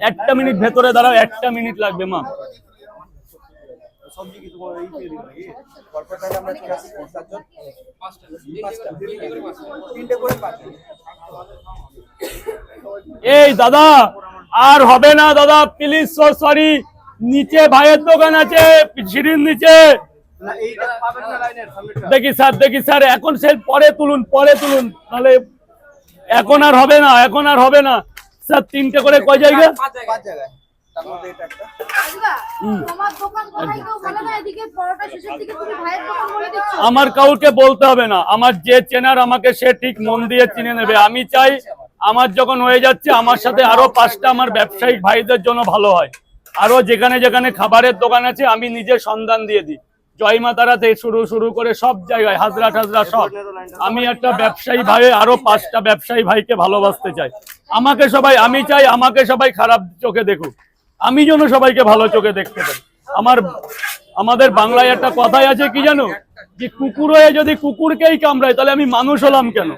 একটা মিনিট ভেতরে দাঁড়াও, একটা মিনিট লাগবে মা। এই দাদা আর হবে না দাদা, প্লিজ, সো সরি। নিচে ভাইয়ের দোকান আছে সিঁড়ির নিচে। দেখি স্যার এখন সে পরে তুলুন নাহলে এখন আর হবে না, স্যার। 3টে করে কয় জায়গা? 5 জায়গায়। আমার কাউকে বলতে হবে না, আমার যে চেনার আমাকে সে ঠিক মন দিয়ে চিনে নেবে। আমি চাই আমার যখন হয়ে যাচ্ছে আমার সাথে আরো 5টা আমার ব্যবসায়িক ভাইদের জন্য ভালো হয়। আরো যেখানে যেখানে খাবারের দোকান আছে আমি নিজে সন্ধান দিয়ে দিই, জয় মাতারা থেকে শুরু করে সব জায়গায়, হাজরা টাজরা সব। আমি একটা ব্যবসায়ী ভাই, আরো 5টা ব্যবসায়ী ভাইকে ভালোবাসতে চাই। আমি চাই আমাকে সবাই খারাপ চোখে দেখুক, আমি যেন সবাইকে ভালো চোখে দেখতে পাই। আমাদের বাংলায় একটা কথাই আছে কি জানো, যে কুকুর হয়ে যদি কুকুরকেই কামড়ায় তাহলে আমি মানুষ হলাম কেন?